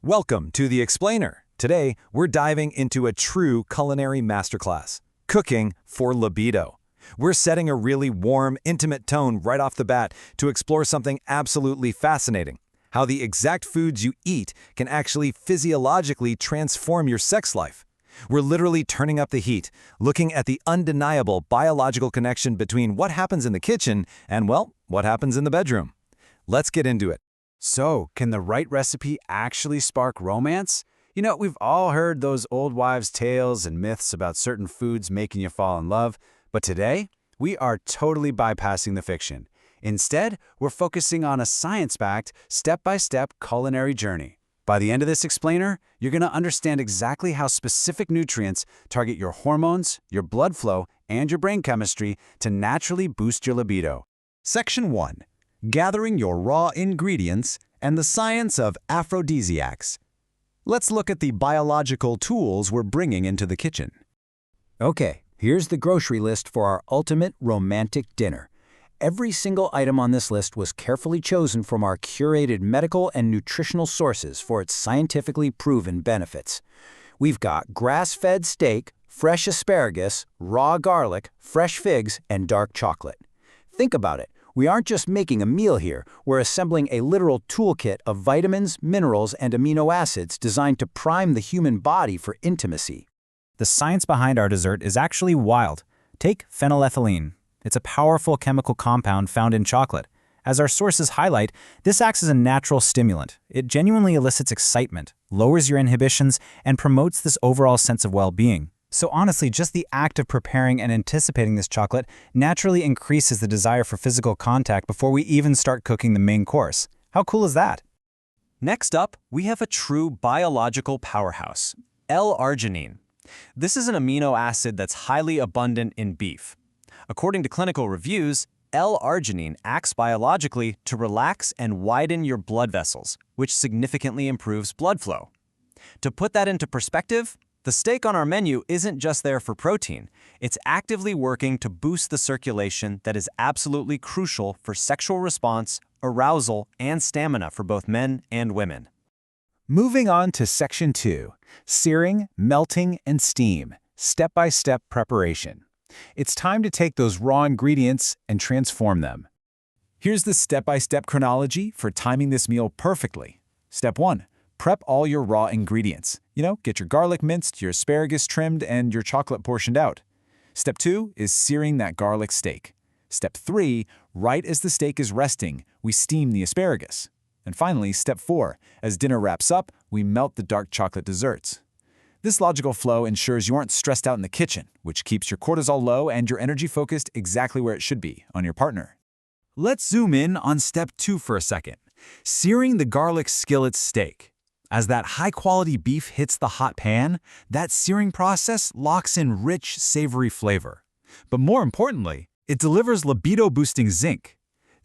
Welcome to The Explainer. Today, we're diving into a true culinary masterclass, cooking for libido. We're setting a really warm, intimate tone right off the bat to explore something absolutely fascinating, how the exact foods you eat can actually physiologically transform your sex life. We're literally turning up the heat, looking at the undeniable biological connection between what happens in the kitchen and, well, what happens in the bedroom. Let's get into it. So, can the right recipe actually spark romance? We've all heard those old wives' tales and myths about certain foods making you fall in love, but today, we are totally bypassing the fiction. Instead, we're focusing on a science-backed, step-by-step culinary journey. By the end of this explainer, you're going to understand exactly how specific nutrients target your hormones, your blood flow, and your brain chemistry to naturally boost your libido. Section 1. Gathering your raw ingredients and the science of aphrodisiacs. Let's look at the biological tools we're bringing into the kitchen. Okay, here's the grocery list for our ultimate romantic dinner. Every single item on this list was carefully chosen from our curated medical and nutritional sources for its scientifically proven benefits. We've got grass-fed steak, fresh asparagus, raw garlic, fresh figs, and dark chocolate. Think about it. We aren't just making a meal here, we're assembling a literal toolkit of vitamins, minerals, and amino acids designed to prime the human body for intimacy. The science behind our dessert is actually wild. Take phenylethylamine. It's a powerful chemical compound found in chocolate. As our sources highlight, this acts as a natural stimulant. It genuinely elicits excitement, lowers your inhibitions, and promotes this overall sense of well-being. So honestly, just the act of preparing and anticipating this chocolate naturally increases the desire for physical contact before we even start cooking the main course. How cool is that? Next up, we have a true biological powerhouse, L-arginine. This is an amino acid that's highly abundant in beef. According to clinical reviews, L-arginine acts biologically to relax and widen your blood vessels, which significantly improves blood flow. To put that into perspective, the steak on our menu isn't just there for protein. It's actively working to boost the circulation that is absolutely crucial for sexual response, arousal, and stamina for both men and women. Moving on to Section 2. Searing, melting, and steam. Step-by-step preparation. It's time to take those raw ingredients and transform them. Here's the step-by-step chronology for timing this meal perfectly. Step 1. Prep all your raw ingredients. Get your garlic minced, your asparagus trimmed, and your chocolate portioned out. Step 2 is searing that garlic steak. Step 3, right as the steak is resting, we steam the asparagus. And finally, Step 4, as dinner wraps up, we melt the dark chocolate desserts. This logical flow ensures you aren't stressed out in the kitchen, which keeps your cortisol low and your energy focused exactly where it should be, on your partner. Let's zoom in on Step 2 for a second. Searing the garlic skillet steak. As that high-quality beef hits the hot pan, that searing process locks in rich, savory flavor. But more importantly, it delivers libido-boosting zinc.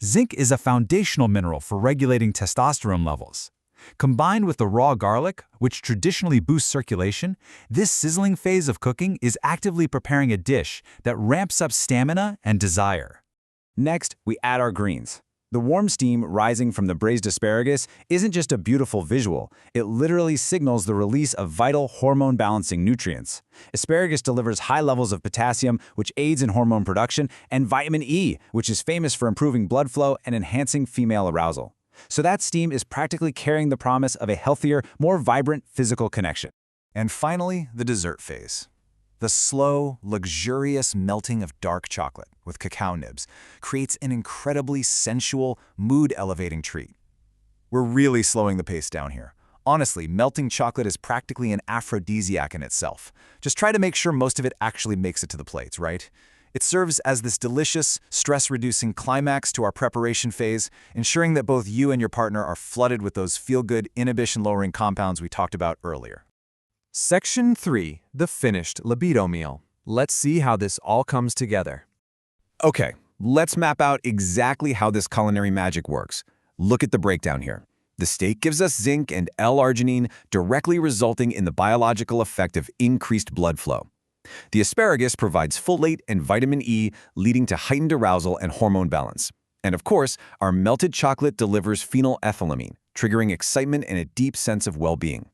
Zinc is a foundational mineral for regulating testosterone levels. Combined with the raw garlic, which traditionally boosts circulation, this sizzling phase of cooking is actively preparing a dish that ramps up stamina and desire. Next, we add our greens. The warm steam rising from the braised asparagus isn't just a beautiful visual, it literally signals the release of vital hormone-balancing nutrients. Asparagus delivers high levels of potassium, which aids in hormone production, and vitamin E, which is famous for improving blood flow and enhancing female arousal. So that steam is practically carrying the promise of a healthier, more vibrant physical connection. And finally, the dessert phase. The slow, luxurious melting of dark chocolate with cacao nibs creates an incredibly sensual, mood-elevating treat. We're really slowing the pace down here. Honestly, melting chocolate is practically an aphrodisiac in itself. Just try to make sure most of it actually makes it to the plates, right? It serves as this delicious, stress-reducing climax to our preparation phase, ensuring that both you and your partner are flooded with those feel-good, inhibition-lowering compounds we talked about earlier. Section 3. The finished libido meal. Let's see how this all comes together. Okay, let's map out exactly how this culinary magic works. Look at the breakdown here. The steak gives us zinc and L-arginine, directly resulting in the biological effect of increased blood flow. The asparagus provides folate and vitamin E, leading to heightened arousal and hormone balance. And of course, our melted chocolate delivers phenylethylamine, triggering excitement and a deep sense of well-being.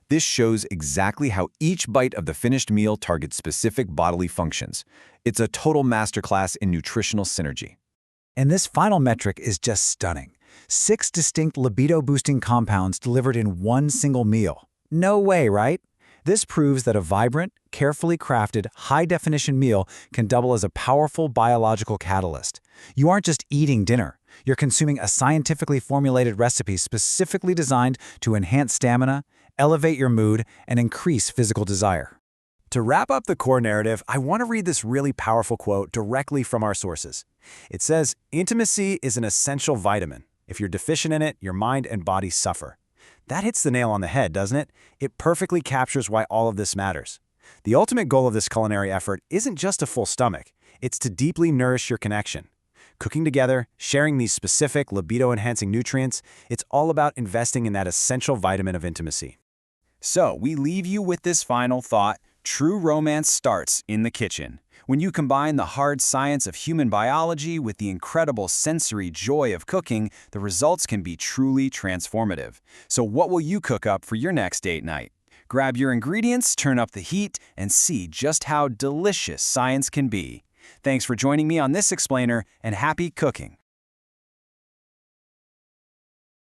This shows exactly how each bite of the finished meal targets specific bodily functions. It's a total masterclass in nutritional synergy. And this final metric is just stunning. 6 distinct libido-boosting compounds delivered in one single meal. No way, right? This proves that a vibrant, carefully crafted, high-definition meal can double as a powerful biological catalyst. You aren't just eating dinner. You're consuming a scientifically formulated recipe specifically designed to enhance stamina, elevate your mood, and increase physical desire. To wrap up the core narrative, I want to read this really powerful quote directly from our sources. It says, "Intimacy is an essential vitamin. If you're deficient in it, your mind and body suffer." That hits the nail on the head, doesn't it? It perfectly captures why all of this matters. The ultimate goal of this culinary effort isn't just a full stomach. It's to deeply nourish your connection. Cooking together, sharing these specific libido-enhancing nutrients, it's all about investing in that essential vitamin of intimacy. So, we leave you with this final thought. True romance starts in the kitchen. When you combine the hard science of human biology with the incredible sensory joy of cooking, the results can be truly transformative. So what will you cook up for your next date night? Grab your ingredients, turn up the heat, and see just how delicious science can be. Thanks for joining me on this explainer, and happy cooking!